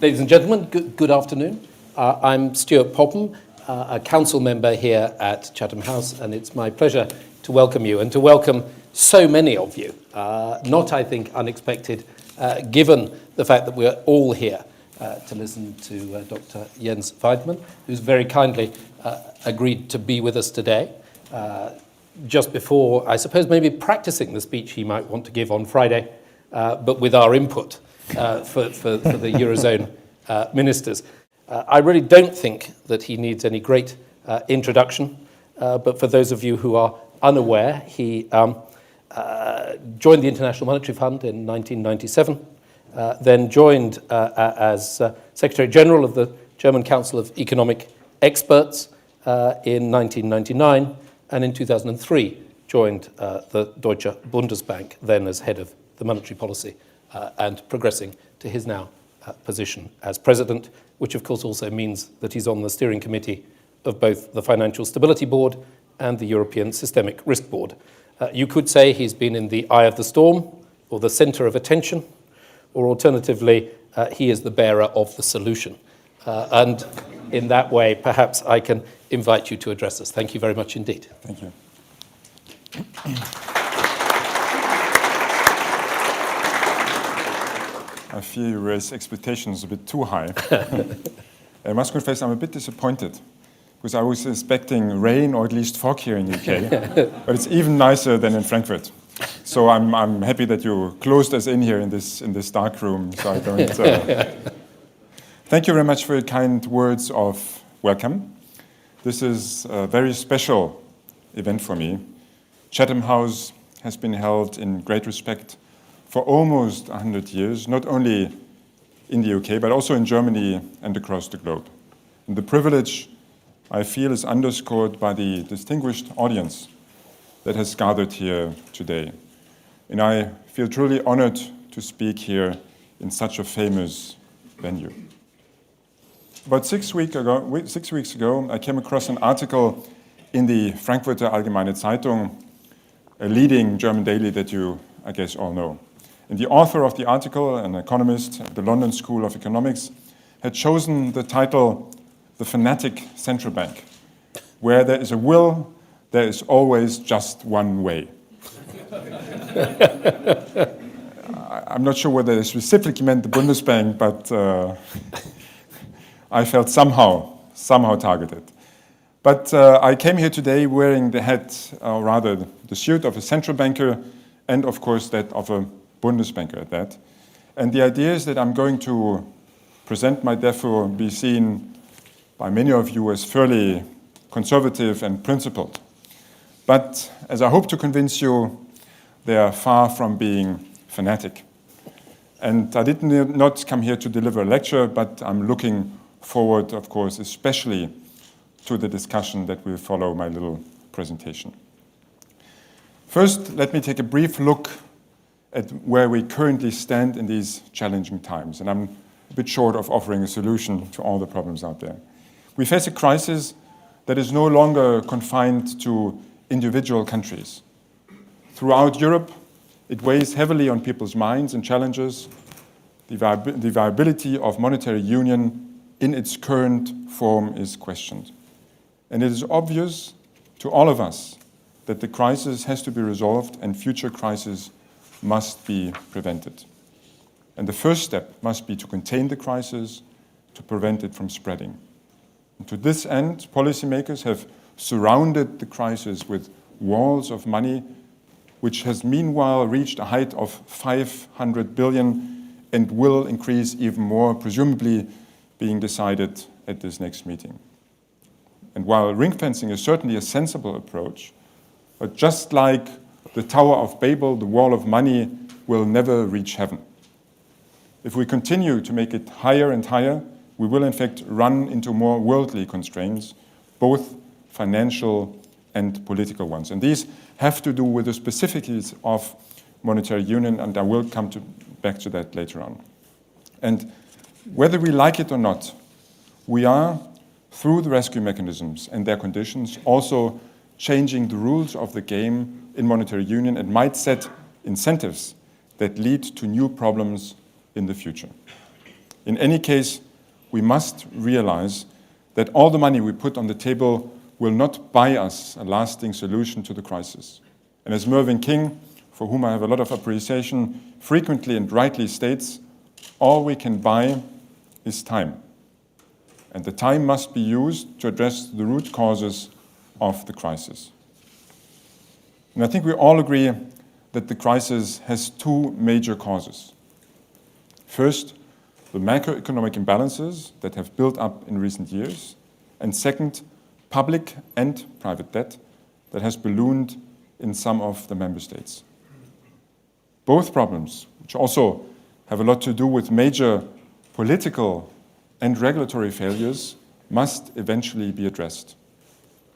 Ladies and gentlemen, good afternoon. I'm Stuart Popham, a council member here at Chatham House, and it's my pleasure to welcome you and to welcome so many of you. Not, I think, unexpected, given the fact that we're all here to listen to Dr. Jens Weidmann, who's very kindly agreed to be with us today, just before, I suppose, maybe practicing the speech he might want to give on Friday, but with our input for the eurozone ministers. I really don't think that he needs any great introduction, but for those of you who are unaware, he joined the International Monetary Fund in 1997, then joined as Secretary General of the German Council of Economic Experts in 1999, and in 2003 joined the Deutsche Bundesbank, then as head of the monetary policy, and progressing to his now position as president, which of course also means that he's on the steering committee of both the Financial Stability Board and the European Systemic Risk Board. You could say he's been in the eye of the storm, or the center of attention, or alternatively, he is the bearer of the solution. And in that way, perhaps I can invite you to address us. Thank you very much indeed. Thank you. I fear you raise expectations a bit too high. I must confess I'm a bit disappointed, because I was expecting rain or at least fog here in the UK, but it's even nicer than in Frankfurt. So I'm happy that you closed us in here in this dark room, so I don't... Thank you very much for your kind words of welcome. This is a very special event for me. Chatham House has been held in great respect for almost 100 years, not only in the UK, but also in Germany and across the globe. And the privilege, I feel, is underscored by the distinguished audience that has gathered here today. And I feel truly honored to speak here in such a famous venue. About 6 weeks ago, I came across an article in the Frankfurter Allgemeine Zeitung, a leading German daily that you, I guess, all know. And the author of the article, an economist at the London School of Economics, had chosen the title, "The Fanatic Central Bank. Where there is a will, there is always just one way." I'm not sure whether they specifically meant the Bundesbank, but I felt somehow targeted. But I came here today wearing the hat, or rather the suit of a central banker, and of course that of a Bundesbanker at that. And the idea is that I'm going to present might therefore be seen by many of you as fairly conservative and principled. But as I hope to convince you, they are far from being fanatic. And I did not come here to deliver a lecture, but I'm looking forward, of course, especially to the discussion that will follow my little presentation. First, let me take a brief look at where we currently stand in these challenging times. And I'm a bit short of offering a solution to all the problems out there. We face a crisis that is no longer confined to individual countries. Throughout Europe, it weighs heavily on people's minds and challenges. The viability of monetary union in its current form is questioned. And it is obvious to all of us that the crisis has to be resolved and future crises must be prevented. And the first step must be to contain the crisis, to prevent it from spreading. And to this end, policymakers have surrounded the crisis with walls of money, which has meanwhile reached a height of 500 billion and will increase even more, presumably being decided at this next meeting. And while ring fencing is certainly a sensible approach, but just like the Tower of Babel, the wall of money will never reach heaven. If we continue to make it higher and higher, we will in fact run into more worldly constraints, both financial and political ones. And these have to do with the specificities of monetary union, and I will come back to that later on. And whether we like it or not, we are, through the rescue mechanisms and their conditions, also changing the rules of the game in monetary union and might set incentives that lead to new problems in the future. In any case, we must realize that all the money we put on the table will not buy us a lasting solution to the crisis. And as Mervyn King, for whom I have a lot of appreciation, frequently and rightly states, all we can buy is time. And the time must be used to address the root causes of the crisis. And I think we all agree that the crisis has two major causes. First, the macroeconomic imbalances that have built up in recent years. And second, public and private debt that has ballooned in some of the member states. Both problems, which also have a lot to do with major political and regulatory failures, must eventually be addressed.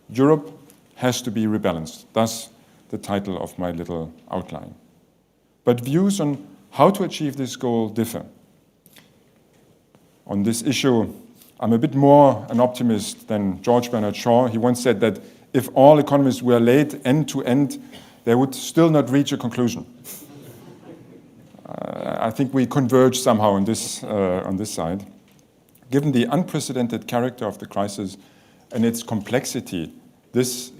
Europe has to be rebalanced, thus the title of my little outline. But views on how to achieve this goal differ. On this issue, I'm a bit more an optimist than George Bernard Shaw. He once said that if all economists were laid end to end, they would still not reach a conclusion. I think we converge somehow on this side. Given the unprecedented character of the crisis and its complexity, this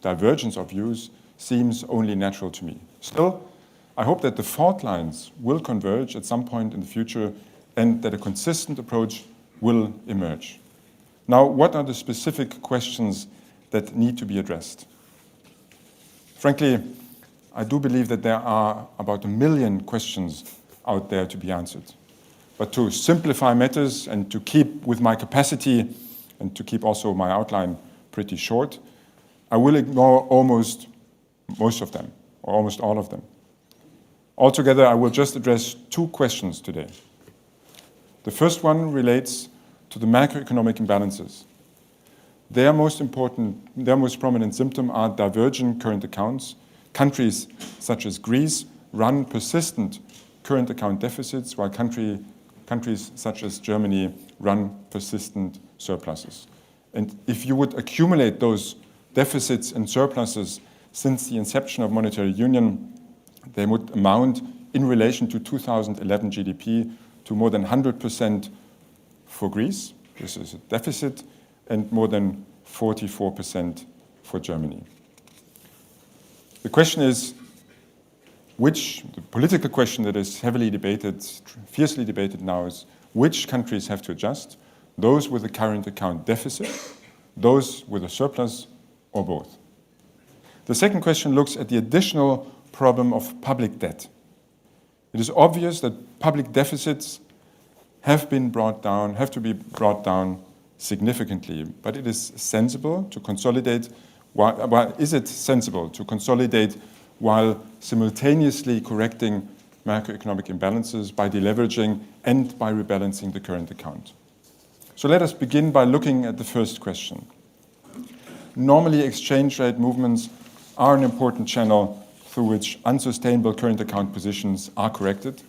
divergence of views seems only natural to me. Still, I hope that the fault lines will converge at some point in the future and that a consistent approach will emerge. Now, what are the specific questions that need to be addressed? Frankly, I do believe that there are about 1 million questions out there to be answered. But to simplify matters and to keep with my capacity and to keep also my outline pretty short, I will ignore almost most of them, or almost all of them. Altogether, I will just address 2 questions today. The first one relates to the macroeconomic imbalances. Their most prominent symptom are divergent current accounts. Countries such as Greece run persistent current account deficits, while countries such as Germany run persistent surpluses. And if you would accumulate those deficits and surpluses since the inception of monetary union, they would amount in relation to 2011 GDP to more than 100% for Greece, this is a deficit, and more than 44% for Germany. The question is, the political question that is heavily debated, fiercely debated now is, which countries have to adjust? Those with a current account deficit, those with a surplus, or both? The second question looks at the additional problem of public debt. It is obvious that public deficits have to be brought down significantly, but it is sensible to consolidate. Is it sensible to consolidate while simultaneously correcting macroeconomic imbalances by deleveraging and by rebalancing the current account? So let us begin by looking at the first question. Normally, exchange rate movements are an important channel through which unsustainable current account positions are corrected.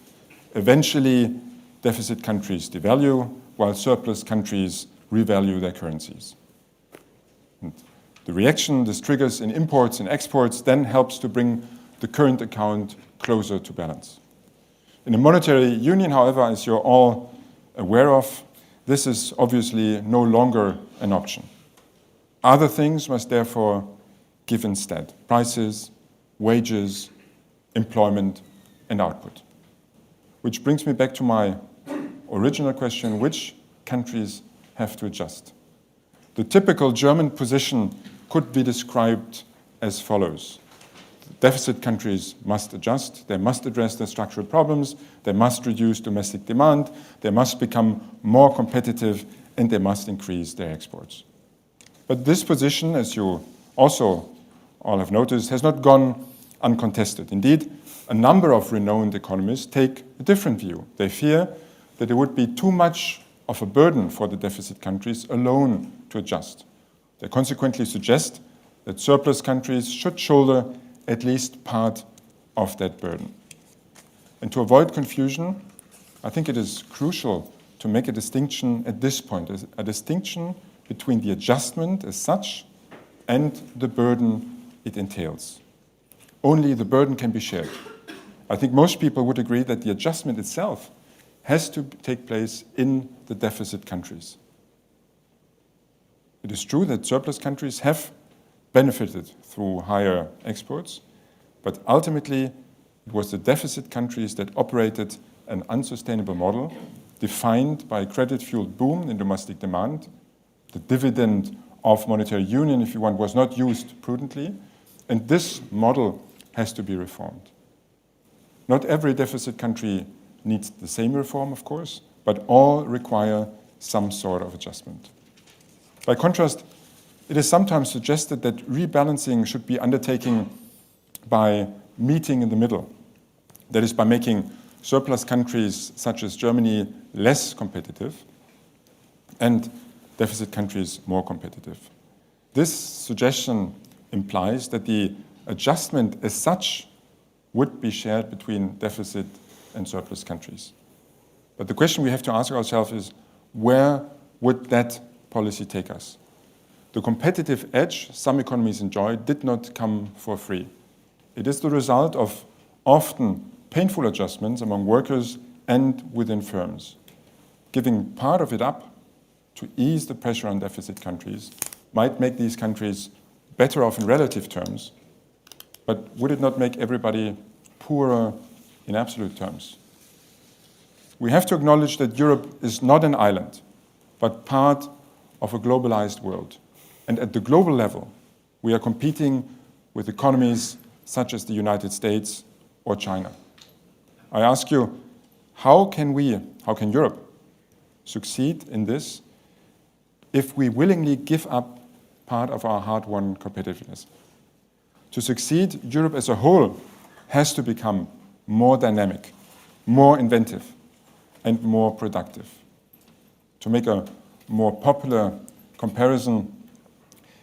Eventually, deficit countries devalue, while surplus countries revalue their currencies. And the reaction this triggers in imports and exports then helps to bring the current account closer to balance. In a monetary union, however, as you're all aware of, this is obviously no longer an option. Other things must therefore give instead: prices, wages, employment, and output. Which brings me back to my original question: which countries have to adjust? The typical German position could be described as follows. Deficit countries must adjust, they must address their structural problems, they must reduce domestic demand, they must become more competitive, and they must increase their exports. But this position, as you also all have noticed, has not gone uncontested. Indeed, a number of renowned economists take a different view. They fear that it would be too much of a burden for the deficit countries alone to adjust. They consequently suggest that surplus countries should shoulder at least part of that burden. And to avoid confusion, I think it is crucial to make a distinction at this point, a distinction between the adjustment as such and the burden it entails. Only the burden can be shared. I think most people would agree that the adjustment itself has to take place in the deficit countries. It is true that surplus countries have benefited through higher exports, but ultimately it was the deficit countries that operated an unsustainable model defined by a credit-fueled boom in domestic demand. The dividend of monetary union, if you want, was not used prudently, and this model has to be reformed. Not every deficit country needs the same reform, of course, but all require some sort of adjustment. By contrast, it is sometimes suggested that rebalancing should be undertaken by meeting in the middle. That is, by making surplus countries such as Germany less competitive and deficit countries more competitive. This suggestion implies that the adjustment as such would be shared between deficit and surplus countries. But the question we have to ask ourselves is, where would that policy take us? The competitive edge some economies enjoy did not come for free. It is the result of often painful adjustments among workers and within firms. Giving part of it up to ease the pressure on deficit countries might make these countries better off in relative terms, but would it not make everybody poorer in absolute terms? We have to acknowledge that Europe is not an island, but part of a globalized world. And at the global level, we are competing with economies such as the United States or China. I ask you, how can Europe succeed in this if we willingly give up part of our hard-won competitiveness? To succeed, Europe as a whole has to become more dynamic, more inventive, and more productive. To make a more popular comparison,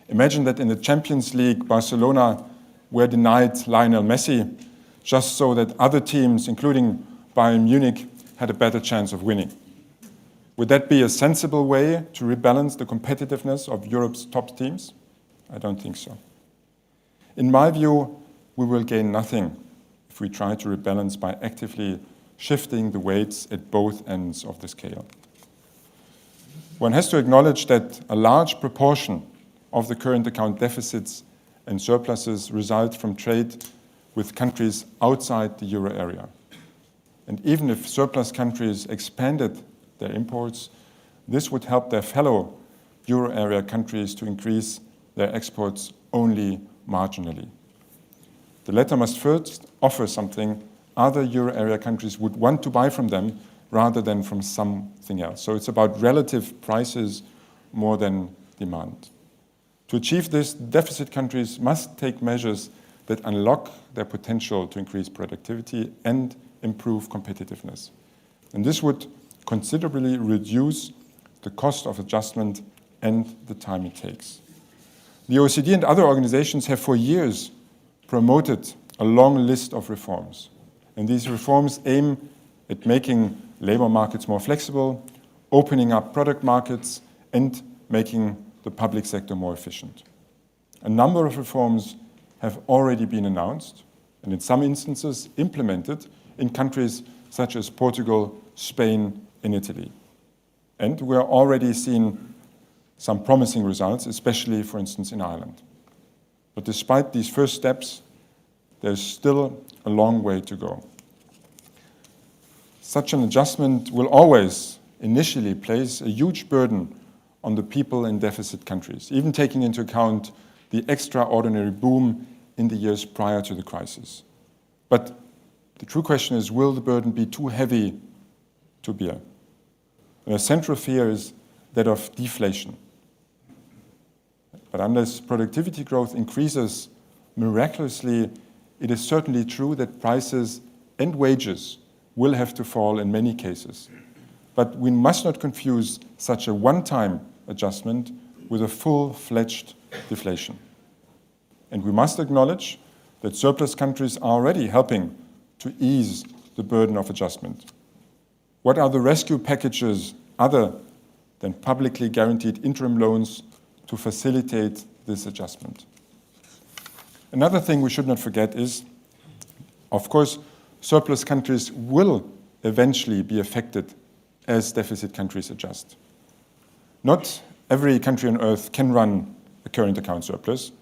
imagine that in the Champions League, Barcelona were denied Lionel Messi just so that other teams, including Bayern Munich, had a better chance of winning. Would that be a sensible way to rebalance the competitiveness of Europe's top teams? I don't think so. In my view, we will gain nothing if we try to rebalance by actively shifting the weights at both ends of the scale. One has to acknowledge that a large proportion of the current account deficits and surpluses result from trade with countries outside the euro area. And even if surplus countries expanded their imports, this would help their fellow euro area countries to increase their exports only marginally. The latter must first offer something other euro area countries would want to buy from them rather than from something else. So it's about relative prices more than demand. To achieve this, deficit countries must take measures that unlock their potential to increase productivity and improve competitiveness. And this would considerably reduce the cost of adjustment and the time it takes. The OECD and other organizations have for years promoted a long list of reforms. And these reforms aim at making labor markets more flexible, opening up product markets, and making the public sector more efficient. A number of reforms have already been announced, and in some instances implemented in countries such as Portugal, Spain, and Italy. And we are already seeing some promising results, especially, for instance, in Ireland. But despite these first steps, there's still a long way to go. Such an adjustment will always initially place a huge burden on the people in deficit countries, even taking into account the extraordinary boom in the years prior to the crisis. But the true question is, will the burden be too heavy to bear? And a central fear is that of deflation. But unless productivity growth increases miraculously, it is certainly true that prices and wages will have to fall in many cases. But we must not confuse such a one-time adjustment with a full-fledged deflation. And we must acknowledge that surplus countries are already helping to ease the burden of adjustment. What are the rescue packages other than publicly guaranteed interim loans to facilitate this adjustment? Another thing we should not forget is, of course, surplus countries will eventually be affected as deficit countries adjust. Not every country on earth can run a current account surplus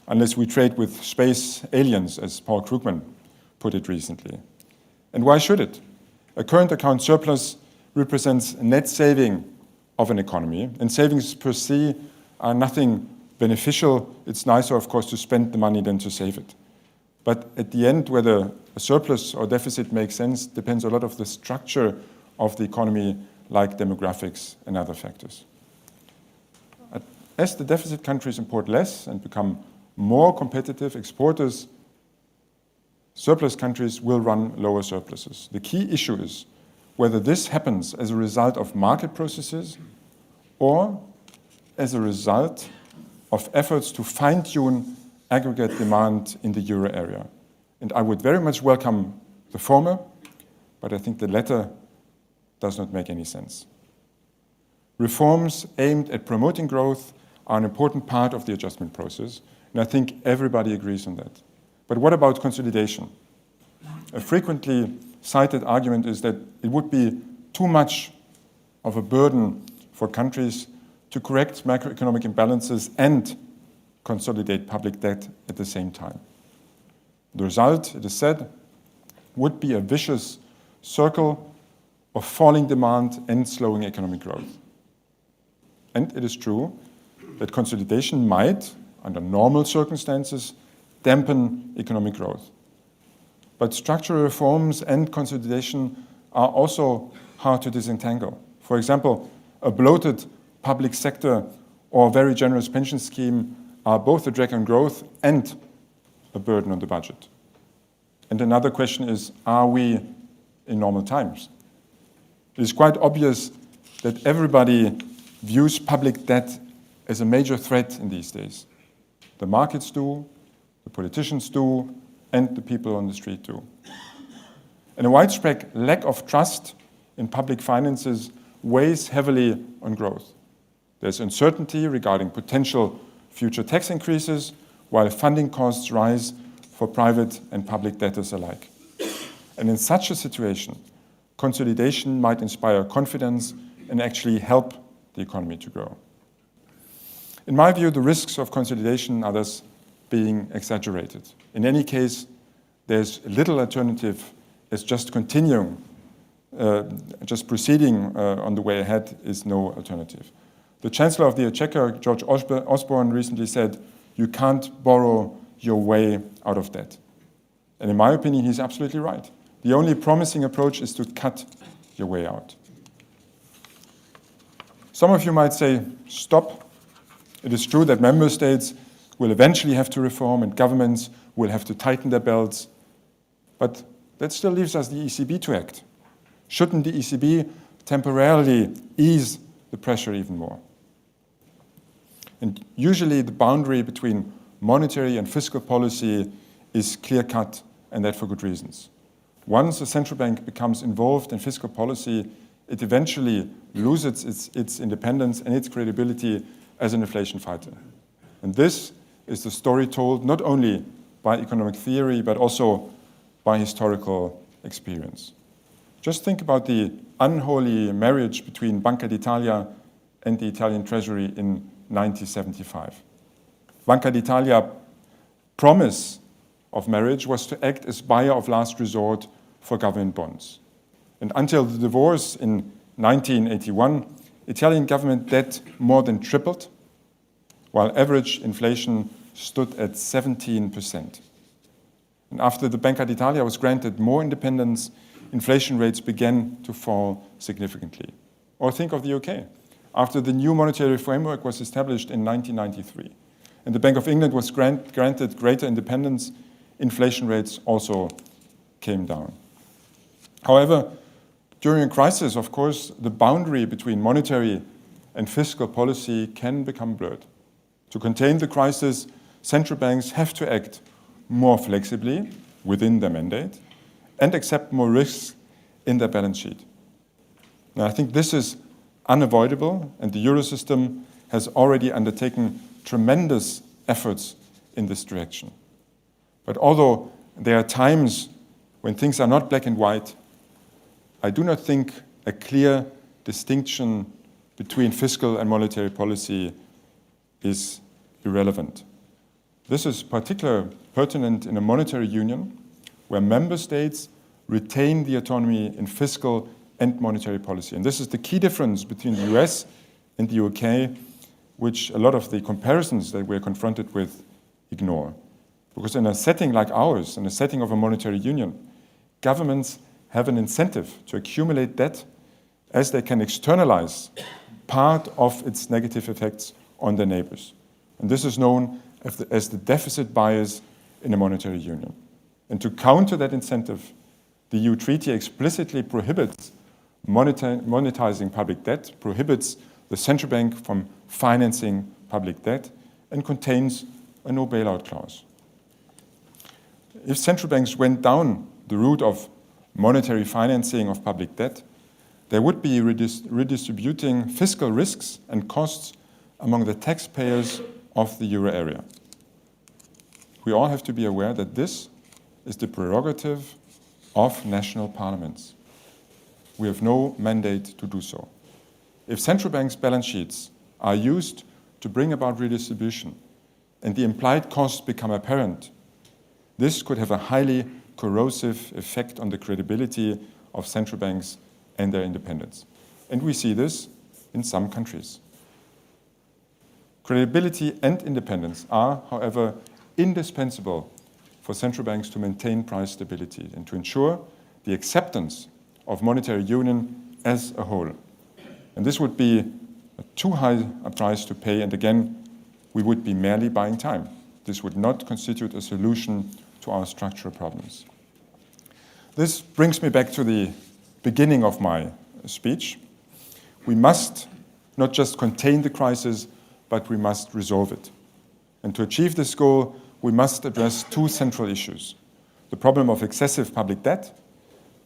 unless we trade with space aliens, as Paul Krugman put it recently. And why should it? A current account surplus represents net saving of an economy, and savings per se are nothing beneficial. It's nicer, of course, to spend the money than to save it. But at the end, whether a surplus or deficit makes sense depends a lot of the structure of the economy, like demographics and other factors. As the deficit countries import less and become more competitive exporters, surplus countries will run lower surpluses. The key issue is whether this happens as a result of market processes or as a result of efforts to fine-tune aggregate demand in the euro area. And I would very much welcome the former, but I think the latter does not make any sense. Reforms aimed at promoting growth are an important part of the adjustment process, and I think everybody agrees on that. But what about consolidation? A frequently cited argument is that it would be too much of a burden for countries to correct macroeconomic imbalances and consolidate public debt at the same time. The result, it is said, would be a vicious circle of falling demand and slowing economic growth. And it is true that consolidation might, under normal circumstances, dampen economic growth. But structural reforms and consolidation are also hard to disentangle. For example, a bloated public sector or a very generous pension scheme are both a drag on growth and a burden on the budget. And another question is, are we in normal times? It is quite obvious that everybody views public debt as a major threat in these days. The markets do, the politicians do, and the people on the street do. And a widespread lack of trust in public finances weighs heavily on growth. There's uncertainty regarding potential future tax increases, while funding costs rise for private and public debtors alike. And in such a situation, consolidation might inspire confidence and actually help the economy to grow. In my view, the risks of consolidation are thus being exaggerated. In any case, there's little alternative as just continuing, just proceeding on the way ahead is no alternative. The Chancellor of the Exchequer, George Osborne, recently said, "You can't borrow your way out of debt." And in my opinion, he's absolutely right. The only promising approach is to cut your way out. Some of you might say, stop. It is true that member states will eventually have to reform and governments will have to tighten their belts. But that still leaves us the ECB to act. Shouldn't the ECB temporarily ease the pressure even more? And usually the boundary between monetary and fiscal policy is clear-cut, and that for good reasons. Once a central bank becomes involved in fiscal policy, it eventually loses its independence and its credibility as an inflation fighter. And this is the story told not only by economic theory, but also by historical experience. Just think about the unholy marriage between Banca d'Italia and the Italian Treasury in 1975. Banca d'Italia's promise of marriage was to act as buyer of last resort for government bonds. And until the divorce in 1981, Italian government debt more than tripled, while average inflation stood at 17%. And after the Banca d'Italia was granted more independence, inflation rates began to fall significantly. Or think of the UK. After the new monetary framework was established in 1993, and the Bank of England was granted greater independence, inflation rates also came down. However, during a crisis, of course, the boundary between monetary and fiscal policy can become blurred. To contain the crisis, central banks have to act more flexibly within their mandate and accept more risks in their balance sheet. Now, I think this is unavoidable, and the Eurosystem has already undertaken tremendous efforts in this direction. But although there are times when things are not black and white, I do not think a clear distinction between fiscal and monetary policy is irrelevant. This is particularly pertinent in a monetary union where member states retain the autonomy in fiscal and monetary policy. And this is the key difference between the US and the UK, which a lot of the comparisons that we're confronted with ignore. Because in a setting like ours, in a setting of a monetary union, governments have an incentive to accumulate debt as they can externalize part of its negative effects on their neighbors. And this is known as the deficit bias in a monetary union. And to counter that incentive, the EU Treaty explicitly prohibits monetizing public debt, prohibits the central bank from financing public debt, and contains a no bailout clause. If central banks went down the route of monetary financing of public debt, they would be redistributing fiscal risks and costs among the taxpayers of the euro area. We all have to be aware that this is the prerogative of national parliaments. We have no mandate to do so. If central banks' balance sheets are used to bring about redistribution and the implied costs become apparent, this could have a highly corrosive effect on the credibility of central banks and their independence. And we see this in some countries. Credibility and independence are, however, indispensable for central banks to maintain price stability and to ensure the acceptance of monetary union as a whole. And this would be too high a price to pay, and again, we would be merely buying time. This would not constitute a solution to our structural problems. This brings me back to the beginning of my speech. We must not just contain the crisis, but we must resolve it. And to achieve this goal, we must address two central issues: the problem of excessive public debt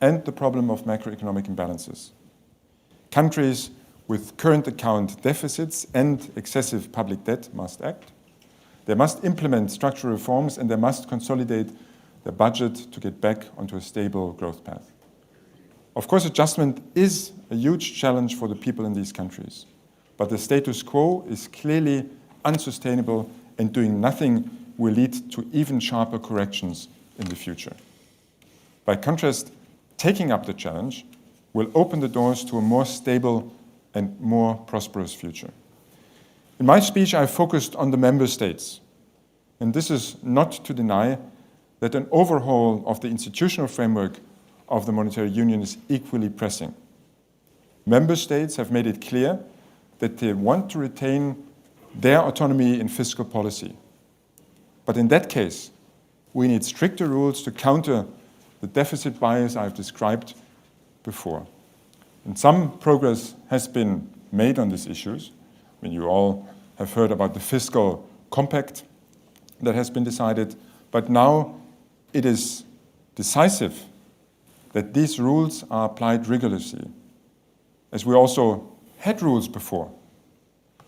and the problem of macroeconomic imbalances. Countries with current account deficits and excessive public debt must act. They must implement structural reforms and they must consolidate their budget to get back onto a stable growth path. Of course, adjustment is a huge challenge for the people in these countries, but the status quo is clearly unsustainable, and doing nothing will lead to even sharper corrections in the future. By contrast, taking up the challenge will open the doors to a more stable and more prosperous future. In my speech, I focused on the member states, and this is not to deny that an overhaul of the institutional framework of the monetary union is equally pressing. Member states have made it clear that they want to retain their autonomy in fiscal policy. But in that case, we need stricter rules to counter the deficit bias I've described before. And some progress has been made on these issues. I mean, you all have heard about the fiscal compact that has been decided, but now it is decisive that these rules are applied rigorously, as we also had rules before,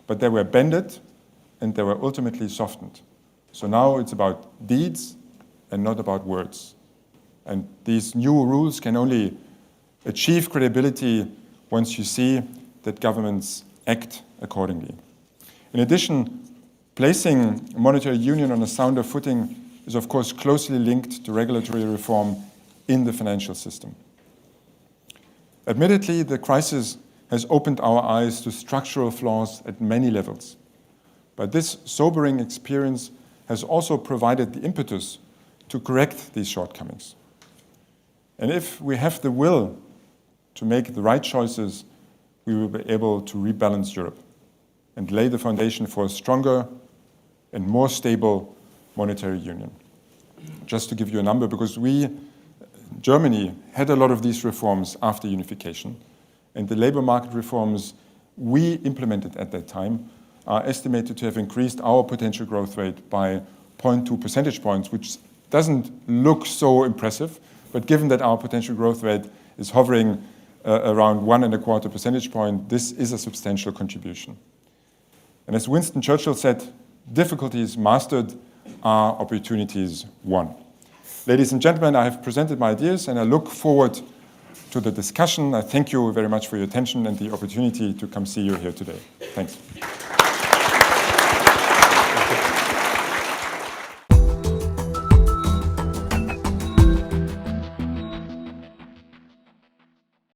but they were bended and they were ultimately softened. So now it's about deeds and not about words. And these new rules can only achieve credibility once you see that governments act accordingly. In addition, placing monetary union on a sounder footing is of course closely linked to regulatory reform in the financial system. Admittedly, the crisis has opened our eyes to structural flaws at many levels. But this sobering experience has also provided the impetus to correct these shortcomings. And if we have the will to make the right choices, we will be able to rebalance Europe and lay the foundation for a stronger and more stable monetary union. Just to give you a number, because Germany had a lot of these reforms after unification, and the labor market reforms we implemented at that time are estimated to have increased our potential growth rate by 0.2 percentage points, which doesn't look so impressive, but given that our potential growth rate is hovering around 1.25 percentage point, this is a substantial contribution. And as Winston Churchill said, difficulties mastered are opportunities won. Ladies and gentlemen, I have presented my ideas and I look forward to the discussion. I thank you very much for your attention and the opportunity to come see you here today. Thanks.